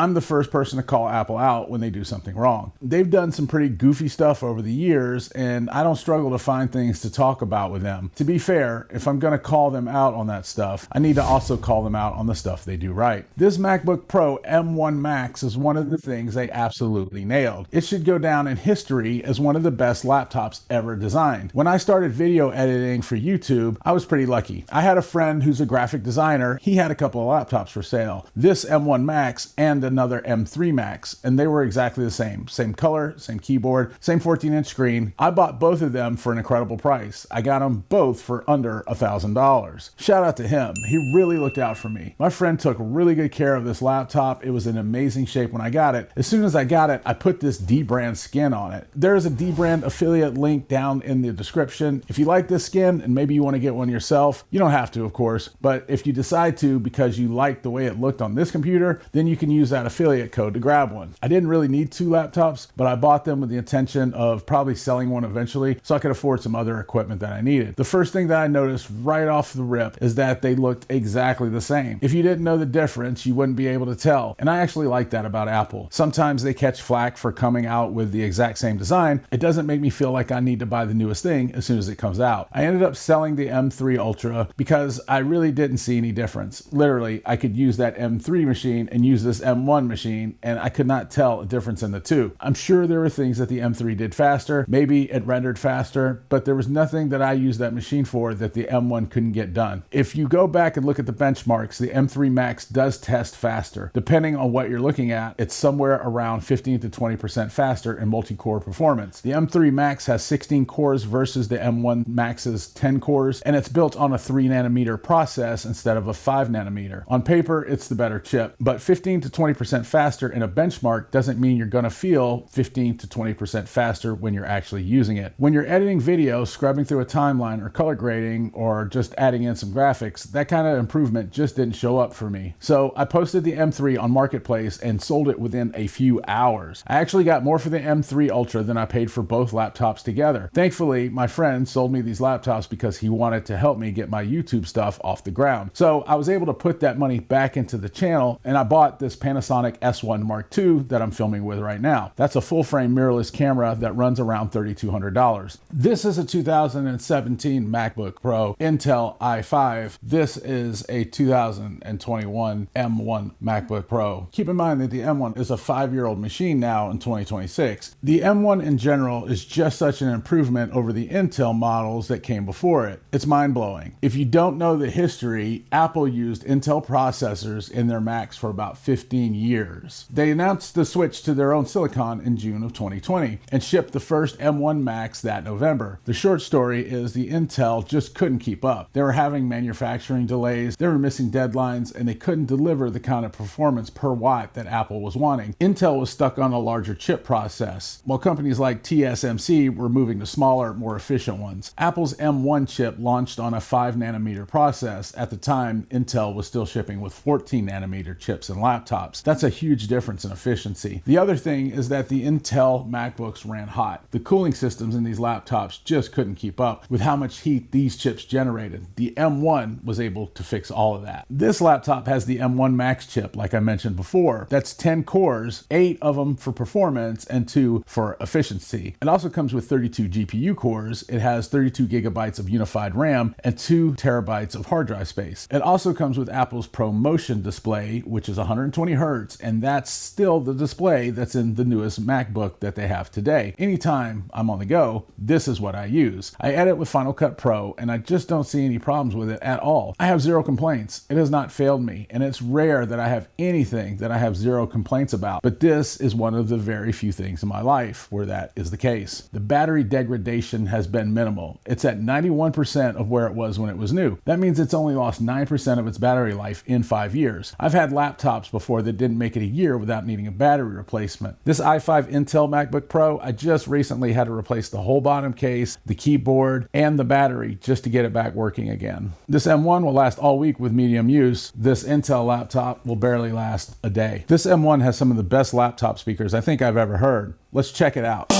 I'm the first person to call Apple out when they do something wrong. They've done some pretty goofy stuff over the years, and I don't struggle to find things to talk about with them. To be fair, if I'm going to call them out on that stuff, I need to also call them out on the stuff they do right. This MacBook Pro M1 Max is one of the things they absolutely nailed. It should go down in history as one of the best laptops ever designed. When I started video editing for YouTube, I was pretty lucky. I had a friend who's a graphic designer. He had a couple of laptops for sale. This M1 Max and another M3 Max, and they were exactly the same. Same color, same keyboard, same 14-inch screen. I bought both of them for an incredible price. I got them both for under $1,000. Shout out to him. He really looked out for me. My friend took really good care of this laptop. It was in amazing shape when I got it. As soon as I got it, I put this D-brand skin on it. There is a D-brand affiliate link down in the description. If you like this skin and maybe you want to get one yourself, you don't have to, of course, but if you decide to because you like the way it looked on this computer, then you can use that affiliate code to grab one. I didn't really need 2 laptops, but I bought them with the intention of probably selling one eventually so I could afford some other equipment that I needed. The first thing that I noticed right off the rip is that they looked exactly the same. If you didn't know the difference, you wouldn't be able to tell. And I actually like that about Apple. Sometimes they catch flack for coming out with the exact same design. It doesn't make me feel like I need to buy the newest thing as soon as it comes out. I ended up selling the M3 Ultra because I really didn't see any difference. Literally, I could use that M3 machine and use this M1 machine, and I could not tell a difference in the two. I'm sure there were things that the M3 did faster. Maybe it rendered faster, but there was nothing that I used that machine for that the M1 couldn't get done. If you go back and look at the benchmarks, the M3 Max does test faster. Depending on what you're looking at, it's somewhere around 15 to 20% faster in multi-core performance. The M3 Max has 16 cores versus the M1 Max's 10 cores, and it's built on a 3 nanometer process instead of a 5 nanometer. On paper, it's the better chip, but 15 to 20% faster in a benchmark doesn't mean you're going to feel 15 to 20% faster when you're actually using it. When you're editing video, scrubbing through a timeline, or color grading, or just adding in some graphics, that kind of improvement just didn't show up for me. So I posted the M3 on Marketplace and sold it within a few hours. I actually got more for the M3 Ultra than I paid for both laptops together. Thankfully, my friend sold me these laptops because he wanted to help me get my YouTube stuff off the ground. So I was able to put that money back into the channel, and I bought this Panasonic S1 Mark II that I'm filming with right now. That's a full-frame mirrorless camera that runs around $3,200. This is a 2017 MacBook Pro Intel i5. This is a 2021 M1 MacBook Pro. Keep in mind that the M1 is a 5-year-old machine now in 2026. The M1 in general is just such an improvement over the Intel models that came before it. It's mind-blowing. If you don't know the history, Apple used Intel processors in their Macs for about 15 years. They announced the switch to their own silicon in June of 2020 and shipped the first M1 Macs that November. The short story is the Intel just couldn't keep up. They were having manufacturing delays, they were missing deadlines, and they couldn't deliver the kind of performance per watt that Apple was wanting. Intel was stuck on a larger chip process, while companies like TSMC were moving to smaller, more efficient ones. Apple's M1 chip launched on a 5 nanometer process. At the time, Intel was still shipping with 14 nanometer chips in laptops. That's a huge difference in efficiency. The other thing is that the Intel MacBooks ran hot. The cooling systems in these laptops just couldn't keep up with how much heat these chips generated. The M1 was able to fix all of that. This laptop has the M1 Max chip, like I mentioned before. That's 10 cores, 8 of them for performance and 2 for efficiency. It also comes with 32 GPU cores. It has 32 gigabytes of unified RAM and 2 terabytes of hard drive space. It also comes with Apple's ProMotion display, which is 120 Hertz, and that's still the display that's in the newest MacBook that they have today. Anytime I'm on the go, this is what I use. I edit with Final Cut Pro, and I just don't see any problems with it at all. I have 0 complaints. It has not failed me, and it's rare that I have anything that I have 0 complaints about, but this is one of the very few things in my life where that is the case. The battery degradation has been minimal. It's at 91% of where it was when it was new. That means it's only lost 9% of its battery life in 5 years. I've had laptops before that didn't make it a year without needing a battery replacement. This i5 Intel MacBook Pro, I just recently had to replace the whole bottom case, the keyboard, and the battery just to get it back working again. This M1 will last all week with medium use. This Intel laptop will barely last a day. This M1 has some of the best laptop speakers I think I've ever heard. Let's check it out.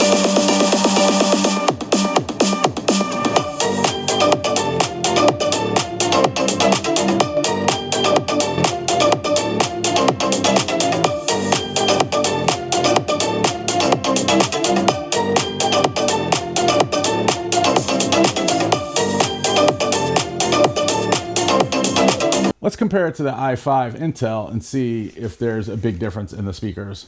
compare it to the i5 Intel and see if there's a big difference in the speakers.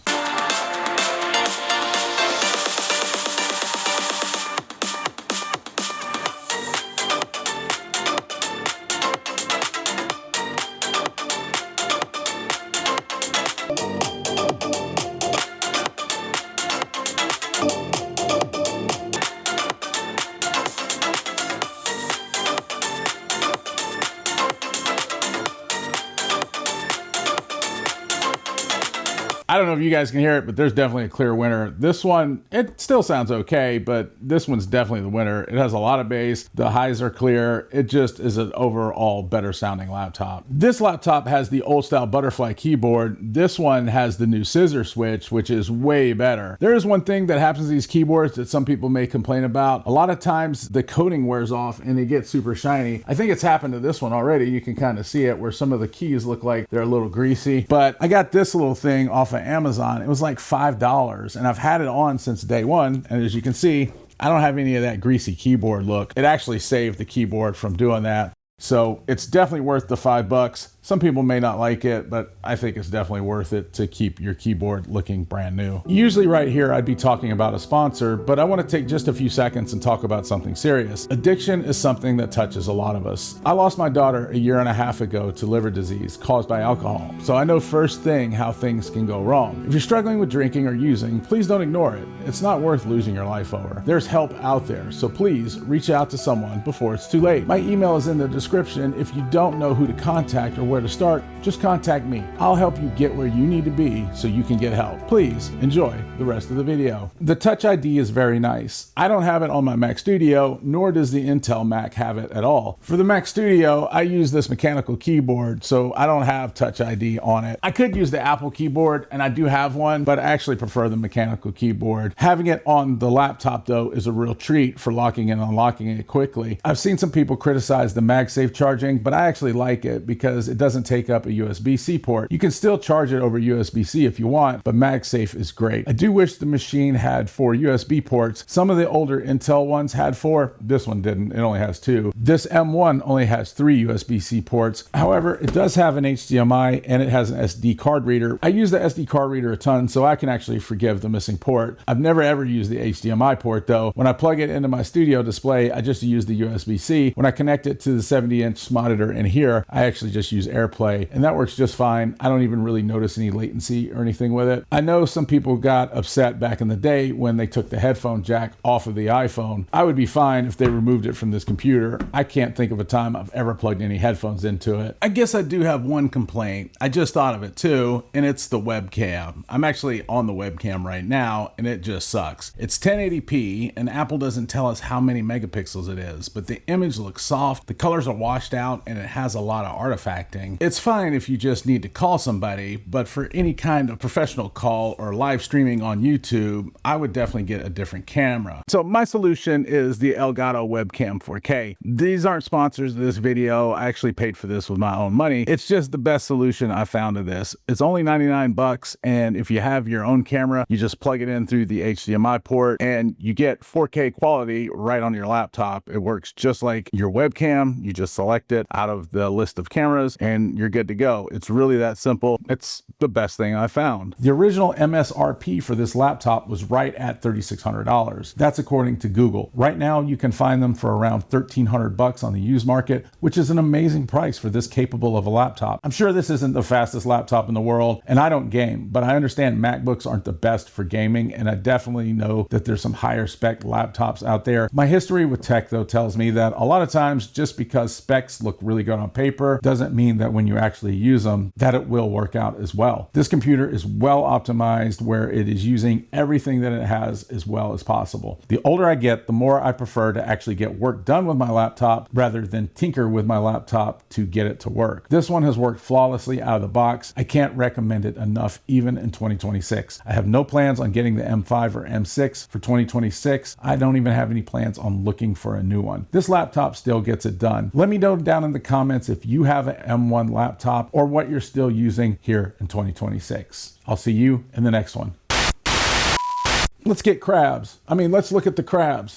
I don't know if you guys can hear it, but there's definitely a clear winner. This one, it still sounds okay, but this one's definitely the winner. It has a lot of bass. The highs are clear. It just is an overall better sounding laptop. This laptop has the old style butterfly keyboard. This one has the new scissor switch, which is way better. There is one thing that happens to these keyboards that some people may complain about. A lot of times the coating wears off and they get super shiny. I think it's happened to this one already. You can kind of see it where some of the keys look like they're a little greasy. But I got this little thing off of Amazon. It was like $5 and I've had it on since day one. And as you can see, I don't have any of that greasy keyboard look. It actually saved the keyboard from doing that. So it's definitely worth the $5. Some people may not like it, but I think it's definitely worth it to keep your keyboard looking brand new. Usually right here, I'd be talking about a sponsor, but I want to take just a few seconds and talk about something serious. Addiction is something that touches a lot of us. I lost my daughter a year and a half ago to liver disease caused by alcohol, so I know first thing how things can go wrong. If you're struggling with drinking or using, please don't ignore it. It's not worth losing your life over. There's help out there, so please reach out to someone before it's too late. My email is in the description. If you don't know who to contact or where to start, just contact me. I'll help you get where you need to be so you can get help. Please enjoy the rest of the video. The Touch ID is very nice. I don't have it on my Mac Studio, nor does the Intel Mac have it at all. For the Mac Studio, I use this mechanical keyboard, so I don't have Touch ID on it. I could use the Apple keyboard, and I do have one, but I actually prefer the mechanical keyboard. Having it on the laptop, though, is a real treat for locking and unlocking it quickly. I've seen some people criticize the MagSafe charging, but I actually like it because it doesn't take up a USB-C port. You can still charge it over USB-C if you want, but MagSafe is great. I do wish the machine had 4 USB ports. Some of the older Intel ones had 4. This one didn't. It only has 2. This M1 only has 3 USB-C ports. However, it does have an HDMI and it has an SD card reader. I use the SD card reader a ton, so I can actually forgive the missing port. I've never ever used the HDMI port though. When I plug it into my studio display, I just use the USB-C. When I connect it to the 70-inch monitor in here, I actually just use AirPlay, and that works just fine. I don't even really notice any latency or anything with it. I know some people got upset back in the day when they took the headphone jack off of the iPhone. I would be fine if they removed it from this computer. I can't think of a time I've ever plugged any headphones into it. I guess I do have one complaint. I just thought of it too, and it's the webcam. I'm actually on the webcam right now, and it just sucks. It's 1080p, and Apple doesn't tell us how many megapixels it is, but the image looks soft, the colors are washed out, and it has a lot of artifacting. It's fine if you just need to call somebody, but for any kind of professional call or live streaming on YouTube, I would definitely get a different camera. So my solution is the Elgato Webcam 4K. These aren't sponsors of this video. I actually paid for this with my own money. It's just the best solution I found to this. It's only 99 bucks, and if you have your own camera, you just plug it in through the HDMI port and you get 4K quality right on your laptop. It works just like your webcam. You just select it out of the list of cameras and you're good to go. It's really that simple. It's the best thing I found. The original MSRP for this laptop was right at $3,600. That's according to Google. Right now, you can find them for around 1,300 bucks on the used market, which is an amazing price for this capable of a laptop. I'm sure this isn't the fastest laptop in the world, and I don't game, but I understand MacBooks aren't the best for gaming, and I definitely know that there's some higher spec laptops out there. My history with tech, though, tells me that a lot of times, just because specs look really good on paper doesn't mean that when you actually use them, that it will work out as well. This computer is well optimized where it is using everything that it has as well as possible. The older I get, the more I prefer to actually get work done with my laptop rather than tinker with my laptop to get it to work. This one has worked flawlessly out of the box. I can't recommend it enough even in 2026. I have no plans on getting the M5 or M6 for 2026. I don't even have any plans on looking for a new one. This laptop still gets it done. Let me know down in the comments if you have an M1 laptop or what you're still using here in 2026. I'll see you in the next one. Let's get crabs. Let's look at the crabs.